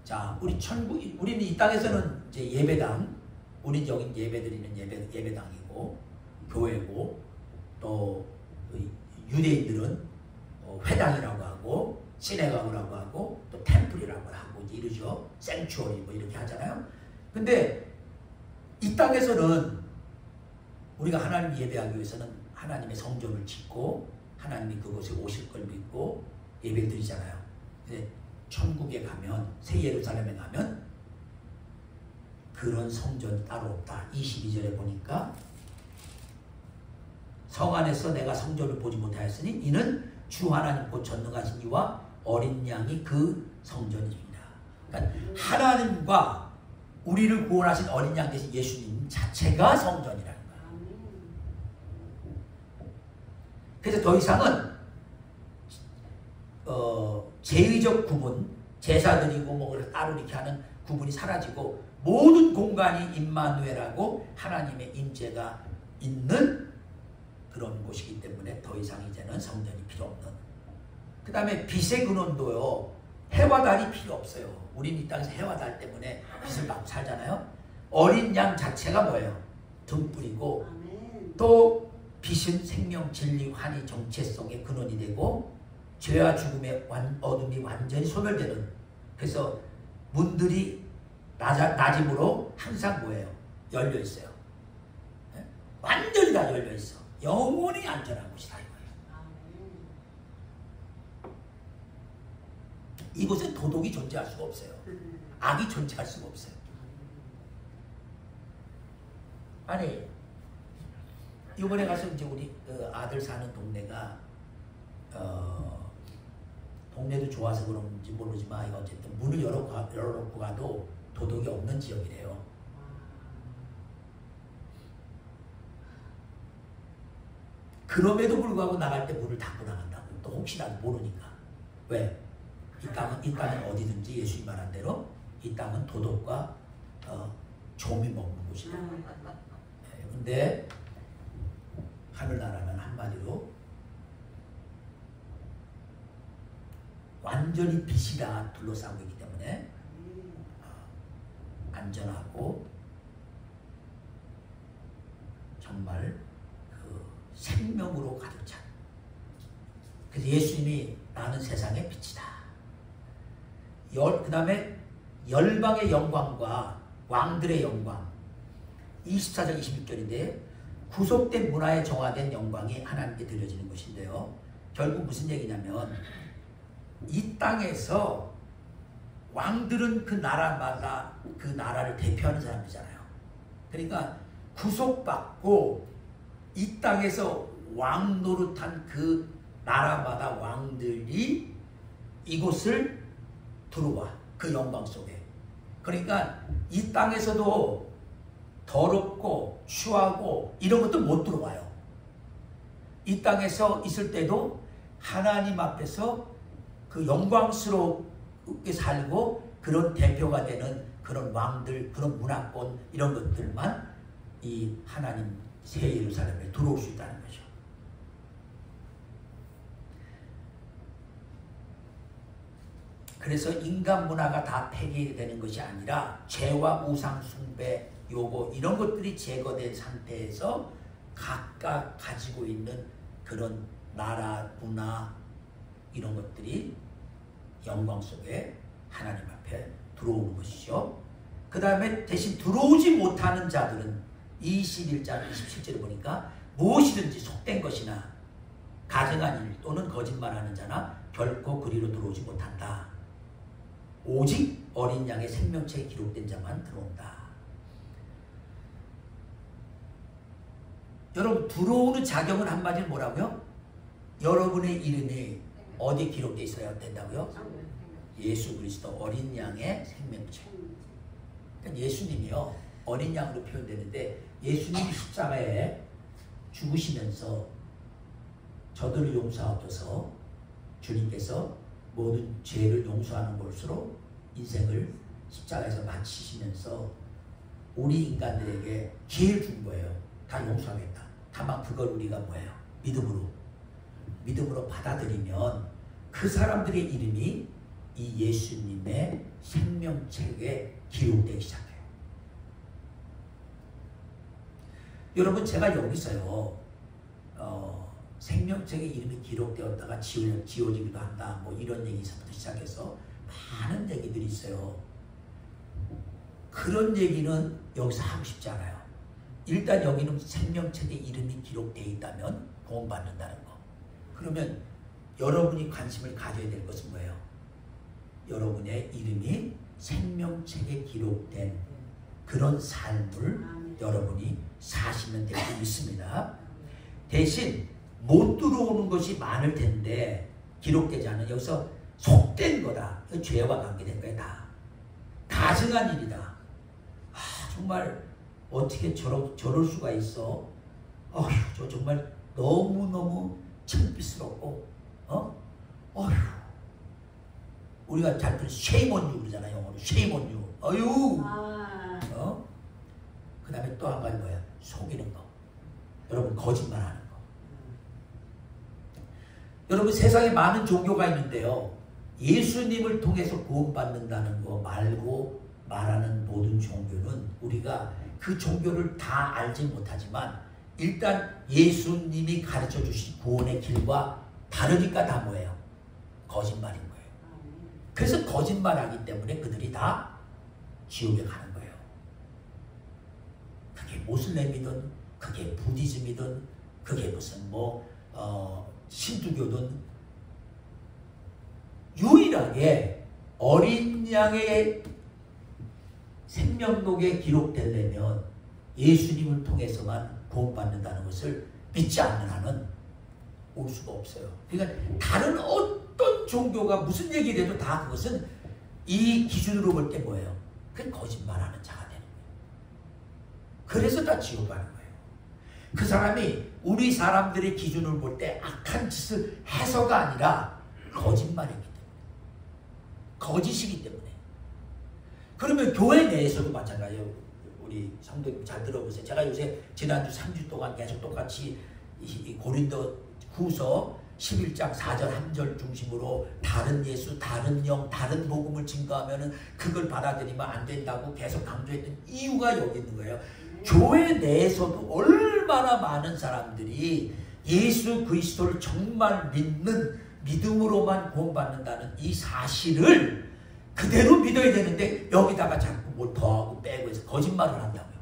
자, 우리는 이 땅에서는 이제 예배당, 우리 여기 예배드리는 예배당이고 교회고 또 유대인들은 회당이라고 하고 시내가구라고 하고 또 템플이라고 하고 이제 이러죠. 생추어리 뭐 이렇게 하잖아요. 근데 이 땅에서는 우리가 하나님 예배하기 위해서는 하나님의 성전을 짓고 하나님이 그곳에 오실 걸 믿고 예배를 드리잖아요. 근데 천국에 가면 새 예루살렘에 가면 그런 성전이 따로 없다. 22절에 보니까 성 안에서 내가 성전을 보지 못하였으니 이는 주 하나님 곧 전능하신 이와 어린 양이 그 성전입니다. 그러니까 하나님과 우리를 구원하신 어린 양 대신 예수님 자체가 성전이라는 거예요. 그래서 더 이상은 제의적 구분, 제사 드리고 뭐 따로 이렇게 하는 구분이 사라지고 모든 공간이 임마누엘하고 하나님의 임재가 있는 그런 곳이기 때문에 더 이상 이제는 성전이 필요 없는. 그 다음에 빛의 근원도요. 해와 달이 필요 없어요. 우린 이 땅에서 해와 달 때문에 빛을 받고 살잖아요. 어린 양 자체가 뭐예요? 등불이고 또 빛은 생명, 진리, 환희, 정체성의 근원이 되고 죄와 죽음의 어둠이 완전히 소멸되는. 그래서 문들이 낮음으로 항상 뭐예요? 열려 있어요. 네? 완전히 다 열려 있어. 영원히 안전한 곳이다 이거예요. 이곳에 도덕이 존재할 수가 없어요. 악이 존재할 수가 없어요. 아니 이번에 가서 이제 우리 아들 사는 동네가 동네도 좋아서 그런지 모르지만 이거 어쨌든 문을 열어놓고 가도 도덕이 없는 지역이래요. 그럼에도 불구하고 나갈 때 문을 닫고 나간다고. 또 혹시나 모르니까. 왜? 이 땅은 어디든지 예수님 말한 대로 이 땅은 도덕과 좀이 먹는 곳이다. 근데 하늘나라는 한마디로 완전히 빛이라 둘러싸고 있기 때문에 안전하고 정말 그 생명으로 가득 찬. 그래서 예수님이 나는 세상의 빛이다. 그 다음에 열방의 영광과 왕들의 영광. 24장 26절인데 구속된 문화에 정화된 영광이 하나님께 드려지는 것인데요. 결국 무슨 얘기냐면 이 땅에서 왕들은 그 나라마다 그 나라를 대표하는 사람이잖아요. 그러니까 구속받고 이 땅에서 왕 노릇한 그 나라마다 왕들이 이곳을 들어와. 그 영광 속에. 그러니까 이 땅에서도 더럽고 추하고 이런 것도 못 들어와요. 이 땅에서 있을 때도 하나님 앞에서 그 영광스럽게 살고 그런 대표가 되는 그런 왕들, 그런 문화권 이런 것들만 이 하나님 새 예루살렘에 들어올 수 있다는 거죠. 그래서 인간 문화가 다 폐기되는 것이 아니라 죄와 우상 숭배, 요거 이런 것들이 제거된 상태에서 각각 가지고 있는 그런 나라, 문화 이런 것들이 영광 속에 하나님 앞에 들어오는 것이죠. 그 다음에 대신 들어오지 못하는 자들은 21장 27절에 보니까 무엇이든지 속된 것이나 가증한 일 또는 거짓말하는 자나 결코 그리로 들어오지 못한다. 오직 어린 양의 생명체에 기록된 자만 들어온다. 여러분 들어오는 자격은 한마디로 뭐라고요? 여러분의 이름이 어디에 기록되어 있어야 된다고요? 예수 그리스도 어린 양의 생명체. 그러니까 예수님이요 어린 양으로 표현되는데 예수님이 십자가에 죽으시면서 저들을 용서하옵소서 주님께서 모든 죄를 용서하는 것으로 인생을 십자가에서 마치시면서 우리 인간들에게 기회를 준 거예요. 다 용서하겠다. 다만 그걸 우리가 뭐예요? 믿음으로 받아들이면 그 사람들의 이름이 이 예수님의 생명책에 기록되기 시작해요. 여러분 제가 여기서요 생명책에 이름이 기록되었다가 지워지기도 한다 뭐 이런 얘기서부터 시작해서 많은 얘기들이 있어요. 그런 얘기는 여기서 하고 싶지 않아요. 일단 여기는 생명책에 이름이 기록되어 있다면 구원받는다는 거. 그러면 여러분이 관심을 가져야 될 것은 뭐예요? 여러분의 이름이 생명책에 기록된 그런 삶을 여러분이 사시면 될 줄 믿습니다. 대신 못 들어오는 것이 많을 텐데 기록되지 않은 여기서 속된 거다. 죄와 관계된 거야 다. 가증한 일이다. 아, 정말 어떻게 저럴 수가 있어. 어휴 저 정말 너무너무 창피스럽고 어휴 우리가 잘 shame on you 그러잖아 영어로. shame on you. 어휴 그 다음에 또 한 가지 뭐야? 속이는 거. 여러분 거짓말하는 거. 여러분 세상에 많은 종교가 있는데요. 예수님을 통해서 구원받는다는 거 말고 말하는 모든 종교는 우리가 그 종교를 다 알지 못하지만 일단 예수님이 가르쳐 주신 구원의 길과 다르니까 다 뭐예요? 거짓말인 거예요. 그래서 거짓말하기 때문에 그들이 다 지옥에 가는 거예요. 그게 모슬렘이든 그게 부디즘이든 그게 무슨 신두교든 유일하게 어린 양의 생명록에 기록되려면 예수님을 통해서만 구원받는다는 것을 믿지 않는 한은 올 수가 없어요. 그러니까 다른 어떤 종교가 무슨 얘기를 해도 다 그것은 이 기준으로 볼 때 뭐예요? 그건 거짓말하는 자가 되는 거예요. 그래서 다 지옥 가는 거예요. 그 사람이 우리 사람들의 기준을 볼 때 악한 짓을 해서가 아니라 거짓말이기 때문에. 거짓이기 때문에. 그러면 교회 내에서도 마찬가지예요. 우리 성도님 잘 들어보세요. 제가 요새 지난주 3주 동안 계속 똑같이 이 고린도 후서 11장 4절 1절 중심으로 다른 예수, 다른 영, 다른 복음을 증거하면은 그걸 받아들이면 안 된다고 계속 강조했던 이유가 여기 있는 거예요. 교회 내에서도 얼마나 많은 사람들이 예수 그리스도를 정말 믿는 믿음으로만 구원받는다는 이 사실을 그대로 믿어야 되는데 여기다가 자꾸 뭐 더하고 빼고 해서 거짓말을 한다고요.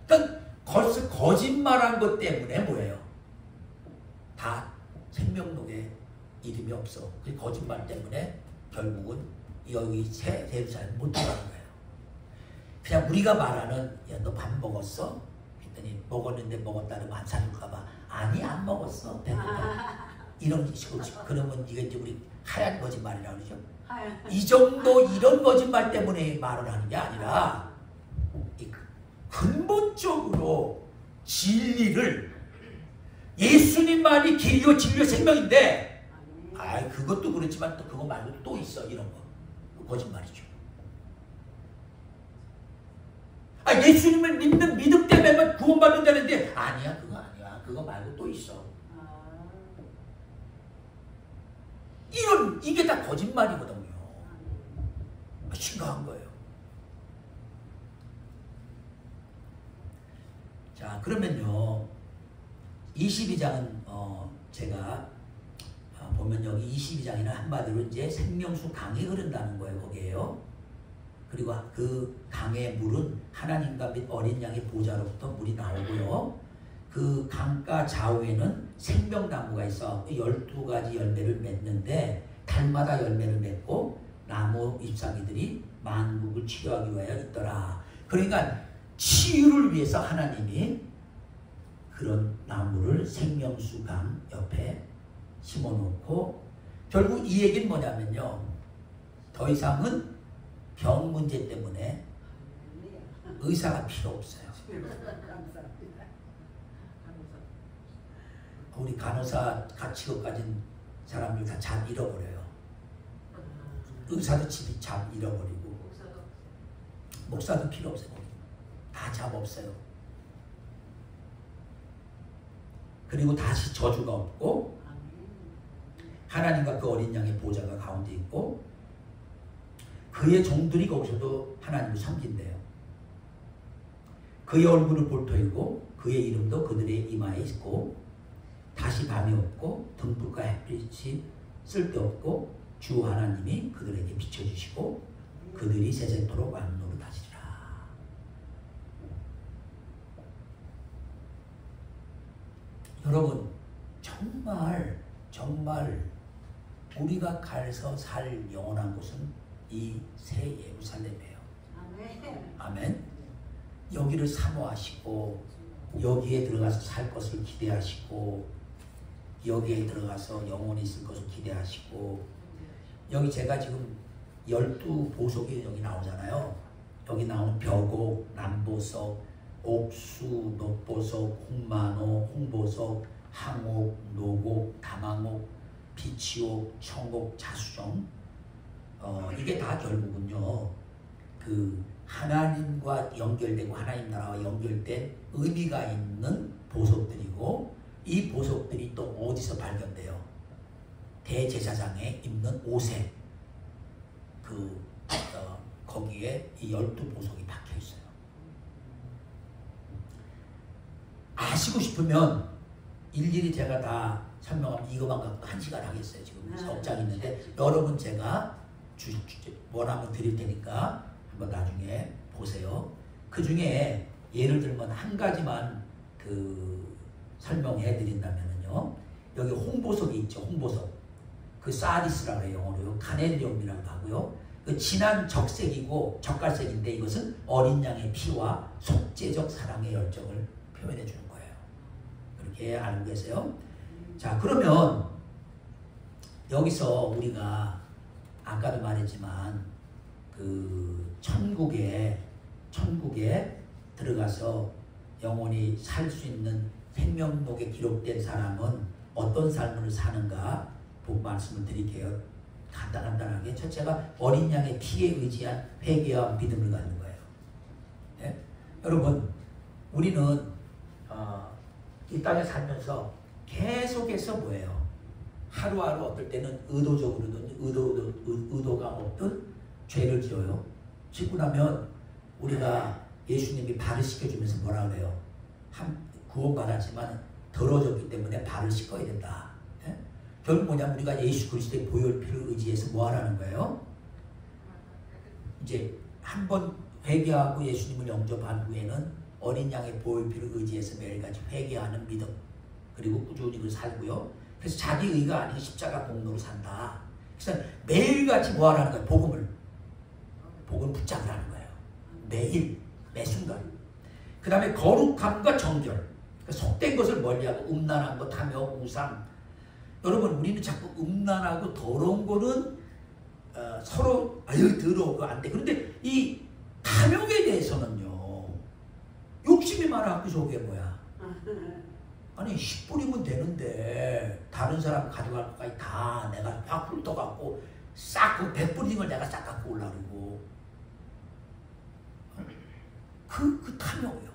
그러니까 거짓말한 것 때문에 뭐예요? 다 생명록에 이름이 없어. 그 거짓말 때문에 결국은 여기 새 예루살렘 못 들어가는 거예요. 그냥 우리가 말하는 야, 너 밥 먹었어? 그랬더니 먹었는데 먹었다는 거 안 사줄까봐 아니 안 먹었어. 배고파. 이런 식으로 그러면 이게 이제 우리 하얀 거짓말이라고 그러죠. 이 정도 이런 거짓말 때문에 말을 하는 게 아니라 근본적으로 진리를 예수님만이 길이요 진리요 생명인데 그것도 그렇지만 또 그거 말고 또 있어 이런 거 거짓말이죠. 예수님을 믿는 믿음 때문에만 구원받는다는데 아니야 그거 아니야 그거 말고 또 있어. 이게 다 거짓말이거든요. 심각한 거예요. 자 그러면요 22장은 제가 보면 여기 22장에는 한마디로 이제 생명수 강이 흐른다는 거예요. 거기에요. 그리고 그 강의 물은 하나님과 및 어린 양의 보좌로부터 물이 나오고요. 그 강가 좌우에는 생명나무가 있어 12가지 열매를 맺는데 달마다 열매를 맺고 나무 잎사귀들이 만국을 치유하기 위하여 있더라. 그러니까 치유를 위해서 하나님이 그런 나무를 생명수강 옆에 심어놓고 결국 이 얘기는 뭐냐면요. 더 이상은 병 문제 때문에 의사가 필요 없어요. 우리 간호사 직업 가진 사람들 다 잡 잃어버려요. 의사도 집이 잡 잃어버리고 목사도 필요 없어요. 다 잡 없어요. 그리고 다시 저주가 없고 하나님과 그 어린 양의 보좌가 가운데 있고 그의 종들이 거기서도 하나님을 섬긴대요. 그의 얼굴을 볼 터이고 그의 이름도 그들의 이마에 있고 다시 밤이 없고 등불과 햇빛이 쓸데없고 주 하나님이 그들에게 비춰주시고 그들이 세세토록 왕노로 다시리라. 여러분 정말 우리가 가서 살 영원한 곳은 이 새 예루살렘이에요. 아멘. 여기를 사모하시고 여기에 들어가서 살 것을 기대하시고 여기에 들어가서 영원히 있을 것을 기대하시고 여기 제가 지금 12보석이 여기 나오잖아요. 여기 나온 벽옥, 남보석, 옥수, 녹보석, 홍만호, 홍보석, 항옥, 노곡, 다망옥, 비치옥, 청옥, 자수정 이게 다 결국은요 그 하나님과 연결되고 하나님 나라와 연결된 의미가 있는 보석들이고 이 보석들이 또 어디서 발견돼요? 대제사장에 입는 옷에 거기에 이 12보석이 박혀 있어요. 아시고 싶으면 일일이 제가 다 설명하면 이거만 갖고 1시간 하겠어요. 지금 석장 있는데 여러분 제가 원하면 드릴 테니까 한번 나중에 보세요. 그 중에 예를 들면 한 가지만 설명해 드린다면요. 여기 홍보석이 있죠. 홍보석. 그 사디스라고 해요. 영어로요. 카넬리움이라고 하고요. 그 진한 적색이고 적갈색인데 이것은 어린 양의 피와 속죄적 사랑의 열정을 표현해 주는 거예요. 그렇게 알고 계세요? 자, 그러면 여기서 우리가 아까도 말했지만 그 천국에 들어가서 영원히 살 수 있는 생명록에 기록된 사람은 어떤 삶을 사는가 말씀을 드릴게요. 간단하게 첫째가 어린 양의 피에 의지한 회개와 믿음을 갖는 거예요. 네? 여러분 우리는 이 땅에 살면서 계속해서 뭐예요? 하루하루 어떨 때는 의도적으로든 의도가 없든 죄를 지어요. 짓고 나면 우리가 예수님이 발을 씻겨주면서 뭐라 그래요? 구원받았지만 더러워졌기 때문에 발을 씻어야 된다. 예? 결국 뭐냐면 우리가 예수 그리스도의 보혈피를 의지해서 뭐 하라는 거예요? 이제 한번 회개하고 예수님을 영접한 후에는 어린 양의 보혈피를 의지해서 매일같이 회개하는 믿음, 그리고 꾸준히 그 살고요. 그래서 자기 의가 아닌 십자가 공로로 산다. 그래서 매일같이 뭐 하라는 거예요? 복음을 붙잡으라는 거예요. 매일, 매 순간. 그 다음에 거룩함과 정결. 그러니까 속된 것을 멀리하고 음란한 것, 탐욕, 우상. 여러분, 우리는 자꾸 음란하고 더러운 거는 서로 아유 더러워 안 돼. 그런데 이 탐욕에 대해서는요, 욕심이 많아갖고 저게 뭐야? 아니 10불이면 되는데 다른 사람 가져갈 것까지 다 내가 확 훑어갖고 싹 그 100불인 걸 내가 싹 갖고 올라오고 그 탐욕이요.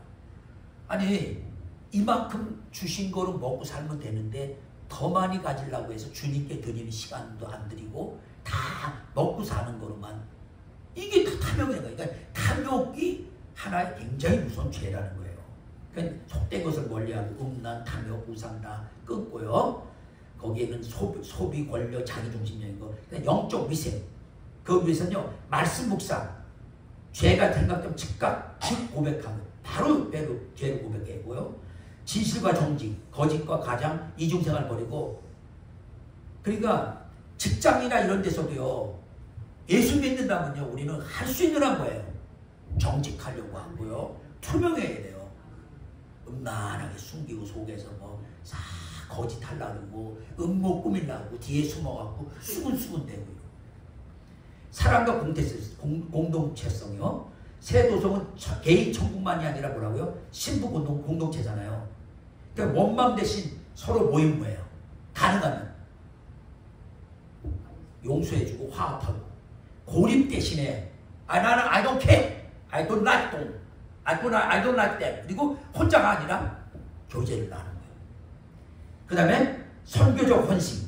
아니 이만큼 주신 거로 먹고 살면 되는데 더 많이 가지려고 해서 주님께 드리는 시간도 안 드리고 다 먹고 사는 거로만, 이게 다 탐욕이에요. 그러니까 탐욕이 하나의 굉장히 무서운 죄라는 거예요. 그러니까 속된 것을 멀리하고 음란, 탐욕, 우상 다 끊고요. 거기에는 소비, 권력, 자기중심적인 거, 영적 위생. 그 위해서는요, 말씀 묵상, 죄가 생각되면 즉각 고백하고 바로 죄를 고백하고요. 진실과 정직, 거짓과 가장, 이중생활 버리고. 그러니까 직장이나 이런 데서도요, 예수 믿는다면요, 우리는 할 수 있는 한 거예요. 정직하려고 하고요, 투명해야 돼요. 음란하게 숨기고 속에서 뭐 싹 거짓하려고 음모 꾸밀려고 뒤에 숨어갖고 수근수근 대고요. 사랑과 공동체성이요. 새도성은 개인 천국만이 아니라 뭐라고요? 신부 공동체잖아요. 그러니까 원망 대신 서로 모임무예요. 가능하면 용서해주고 화합하고, 고립 대신에 나는 I don't care, I don't like them, I don't like them. 그리고 혼자가 아니라 교제를 나누는 거예요. 그 다음에 선교적 헌신,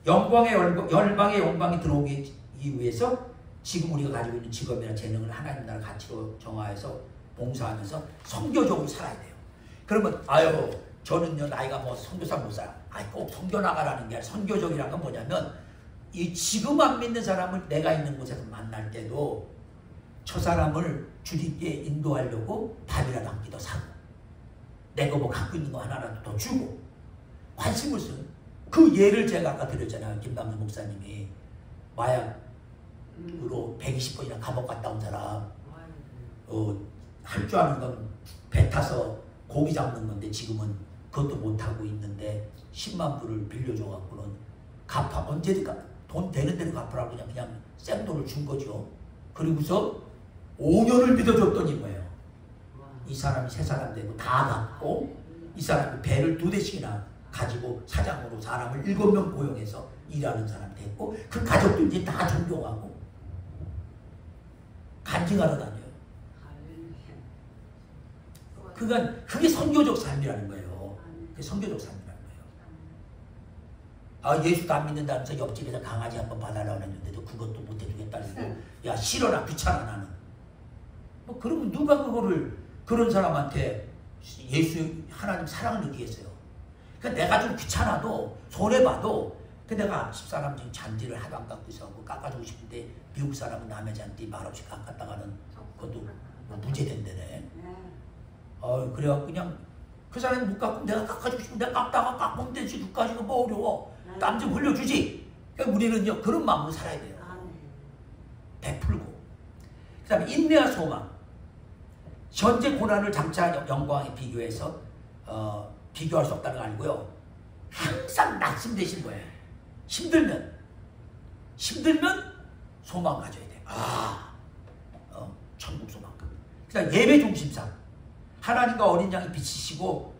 열방의 영광이 들어오기 위해서 지금 우리가 가지고 있는 직업이나 재능을 하나님 나라 가치로 정화해서 봉사하면서 선교적으로 살아야 돼요. 그러면 아유 저는요 나이가 뭐 선교사 못 살아. 꼭 선교 나가라는 게 아니라 선교적이라는 건 뭐냐면 이 지금 안 믿는 사람을 내가 있는 곳에서 만날 때도 저 사람을 주님께 인도하려고 밥이라도 한 끼 더 사고 내가 뭐 갖고 있는 거 하나라도 더 주고 관심을 써요. 그 예를 제가 아까 드렸잖아요. 김남준 목사님이 마약으로 120번이나 감옥 갔다 온 사람, 할 줄 아는 건 배 타서 고기 잡는 건데 지금은 그것도 못하고 있는데 10만 불을 빌려줘갖고는 언제든 돈 되는 대로 갚으라고 그냥 생돈을 준 거죠. 그리고서 5년을 믿어줬더니 뭐예요? 이 사람이 세 사람 되고 다 갚고, 이 사람이 배를 2대씩이나 가지고 사장으로 사람을 7명 고용해서 일하는 사람 됐고, 그 가족도 이제 다 존경하고 간증하러 다녀요. 그게 선교적 삶이라는 거예요. 그게 선교적 삶이라는 거예요. 예수도 안 믿는다면서 옆집에서 강아지 한번 봐달라고 했는데도 그것도 못 해주겠다 그러고, 야 싫어라 귀찮아 나는. 뭐 그러면 누가 그런 사람한테 예수 하나님 사랑을 느끼겠어요? 그러니까 내가 좀 귀찮아도 손해봐도 내가 집사람 지금 잔디를 하도 안 깎고 있어서 깎아주고 싶은데 미국 사람은 남의 잔디 말없이 깎았다가는 그것도 무죄된대네. 그래갖고 그냥 그 사람이 못 깎으면 내가 깎아주고 싶은데 내가 깎으면 되지. 누까지가 뭐 어려워. 땀 좀 흘려주지. 그러니까 우리는요 그런 마음으로 살아야 돼요. 베풀고. 그 다음에 인내와 소망. 현재 고난을 장차 영광에 비교해서 비교할 수 없다는 거 알고요. 항상 낙심 되신 거예요. 힘들면 소망 가져야 돼. 천국 소망. 그 다음 예배 중심상. 하나님과 어린 양이 빛이시고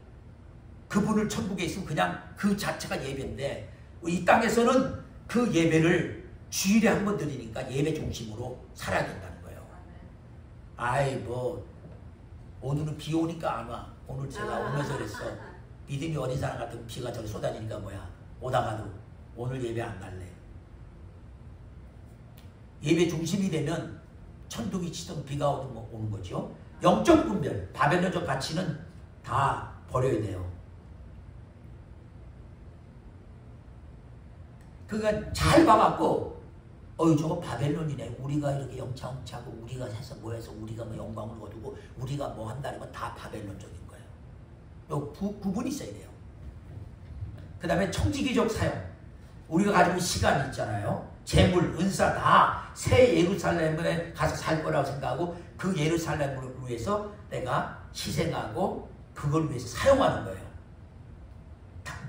그분을 천국에 있으면 그냥 그 자체가 예배인데, 이 땅에서는 그 예배를 주일에 한 번 드리니까 예배 중심으로 살아야 된다는 거예요. 오늘은 비 오니까 안 와. 오늘 제가 오면서 그랬어. 믿음이 어린 사람 같은 비가 저기 쏟아지니까 뭐야. 오다가도 오늘 예배 안 갈래. 예배 중심이 되면 천둥이 치든 비가 오는 거죠. 영적 분별, 바벨론적 가치는 다 버려야 돼요. 그러니까 잘 봐갖고 저거 바벨론이네. 우리가 이렇게 영창하고 우리가 해서 뭐 해서 우리가 뭐 영광을 거두고 우리가 뭐 한다는 건 다 바벨론적인 거예요. 요 구분이 있어야 돼요. 그 다음에 청지기적 사용. 우리가 가지고 시간이 있잖아요. 재물, 은사 다 새 예루살렘에 가서 살 거라고 생각하고 그 예루살렘을 위해서 내가 희생하고 그걸 위해서 사용하는 거예요.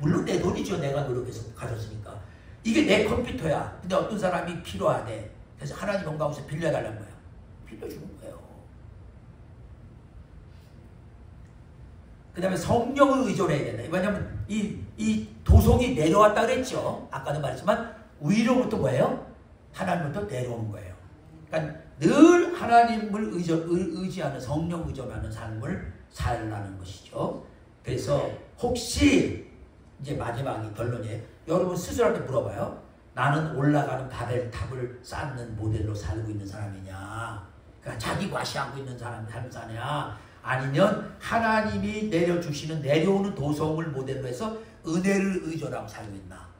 물론 내 돈이죠. 내가 노력해서 가졌으니까. 이게 내 컴퓨터야. 근데 어떤 사람이 필요하대. 그래서 하나님 영광에서 빌려달라는 거예요. 빌려주는 거예요. 그 다음에 성령을 의존해야 된다. 왜냐하면 이 도성이 내려왔다 그랬죠. 아까도 말했지만 위로부터 뭐예요? 하나님부터 내려오는 거예요. 그러니까 늘 하나님을 의지하는 성령 의존하는 삶을 살라는 것이죠. 그래서 혹시 이제 마지막이 결론이에요. 여러분 스스로한테 물어봐요. 나는 올라가는 바벨탑을 쌓는 모델로 살고 있는 사람이냐? 그러니까 자기 과시하고 있는 삶 사냐? 아니면 하나님이 내려주시는 내려오는 도성을 모델로 해서 은혜를 의존하고 살고 있나?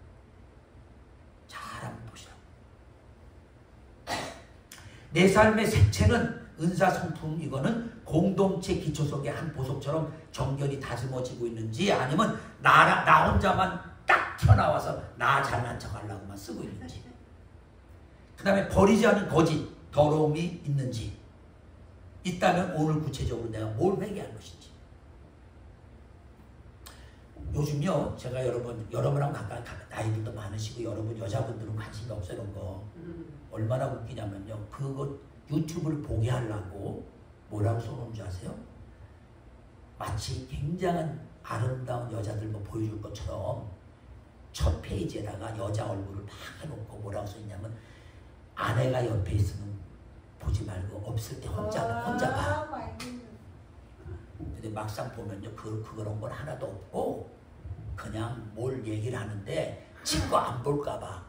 잘 한번 보시라고. 내 삶의 색채는 은사 성품 이거는 공동체 기초 속의 한 보석처럼 정결히 다듬어지고 있는지 아니면 나 혼자만 딱 튀어나와서 나 잘난 척 하려고만 쓰고 있는지 그 다음에 버리지 않은 거짓, 더러움이 있는지 있다면 오늘 구체적으로 내가 뭘 회개할 것인지. 요즘요 제가 여러분하고 가까이 나이들도 많으시고 여러분 여자분들은 관심이 없어요. 이런 거 얼마나 웃기냐면요 그거 유튜브를 보게 하려고 뭐라고 써놓은 줄 아세요? 마치 굉장한 아름다운 여자들 뭐 보여줄 것처럼 첫 페이지에다가 여자 얼굴을 막 해놓고 뭐라고 써있냐면 아내가 옆에 있으면 보지 말고 없을 때 혼자 봐. 근데 막상 보면요 그런 건 하나도 없고 그냥 뭘 얘기를 하는데 친구 안 볼까 봐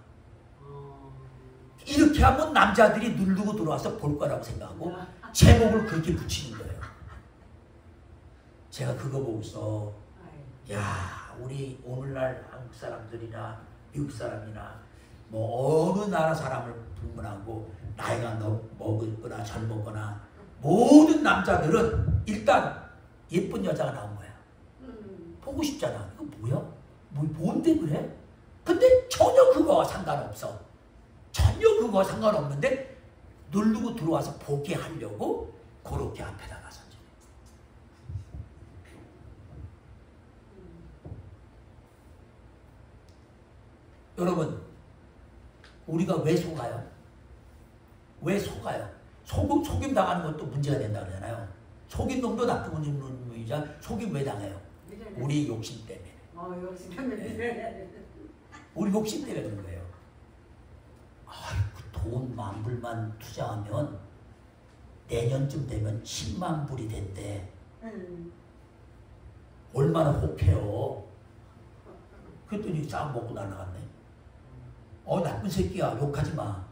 이렇게 하면 남자들이 누르고 들어와서 볼 거라고 생각하고 제목을 그렇게 붙이는 거예요. 제가 그거 보고서 야 우리 오늘날 한국 사람들이나 미국 사람이나 뭐 어느 나라 사람을 불문하고 나이가 먹었거나 젊었거나 모든 남자들은 일단 예쁜 여자가 나온 거야. 보고 싶잖아. 이거 뭐야? 뭔데 그래? 근데 전혀 그거와 상관없어. 전혀 그거와 상관없는데 누르고 들어와서 보게 하려고 그렇게 앞에다가 선전해. 여러분 우리가 왜 속아요? 왜 속아요? 속임 당하는 것도 문제가 된다 그러잖아요. 속인 놈도 나쁜 놈이자 속임 왜 당해요? 우리 욕심 때문에. 욕심 때문에. 네. 우리 욕심 때문에 그런 거예요. 돈 10,000불만 투자하면 내년쯤 되면 10만 불이 된대. 얼마나 혹해요. 그랬더니 싹 먹고 날아갔네. 나쁜 새끼야. 욕하지 마.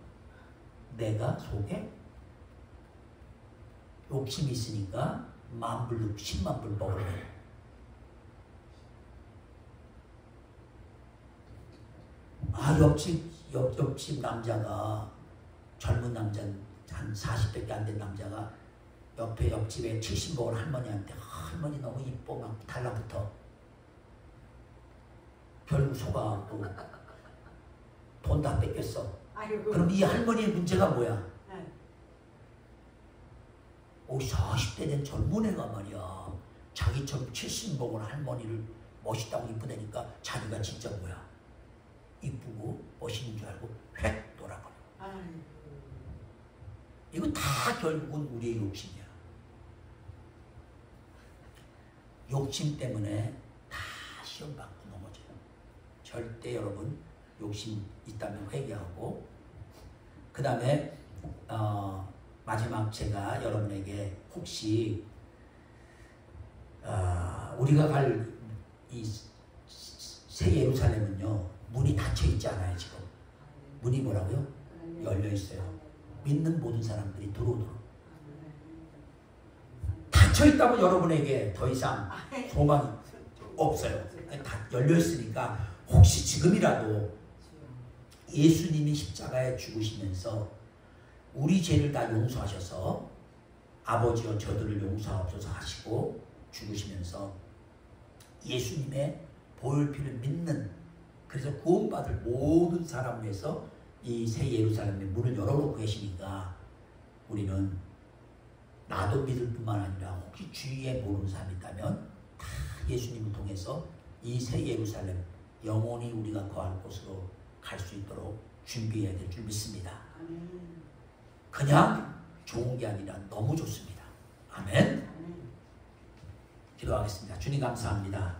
내가 속에 욕심이 있으니까 10,000불, 10만 불 먹으래. 옆집 남자가 젊은 남자 한 40대밖에 안 된 남자가 옆집에 70 먹은 할머니한테 할머니 너무 이뻐 막 달라붙어. 결국 속아갖고 돈 다 뺏겼어. 아이고. 그럼 이 할머니의 문제가 뭐야? 40대 된 젊은 애가 말이야 자기처럼 70 먹은 할머니를 멋있다고 이쁘다니까 자기가 진짜 뭐야? 이쁘고 멋있는 줄 알고 획 돌아버려. 이거 다 결국은 우리의 욕심이야. 욕심 때문에 다 시험 받고 넘어져요. 절대 여러분 욕심 있다면 회개하고 그 다음에 마지막 제가 여러분에게 혹시 우리가 갈 이 새 예루살렘은요 문이 닫혀 있지 않아요. 지금 문이 뭐라고요? 열려 있어요. 믿는 모든 사람들이 들어오도록. 닫혀 있다면 여러분에게 더 이상 소망이 없어요. 다 열려 있으니까 혹시 지금이라도 예수님이 십자가에 죽으시면서 우리 죄를 다 용서하셔서 아버지여 저들을 용서하옵소서 하시고 죽으시면서 예수님의 보혈피를 믿는, 그래서 구원받을 모든 사람을 위해서 이 새 예루살렘의 문을 열어놓고 계시니까 우리는 나도 믿을 뿐만 아니라 혹시 주위에 모르는 사람이 있다면 다 예수님을 통해서 이 새 예루살렘 영원히 우리가 거할 곳으로 갈 수 있도록 준비해야 될 줄 믿습니다. 그냥 좋은 게 아니라 너무 좋습니다. 아멘. 기도하겠습니다. 주님 감사합니다.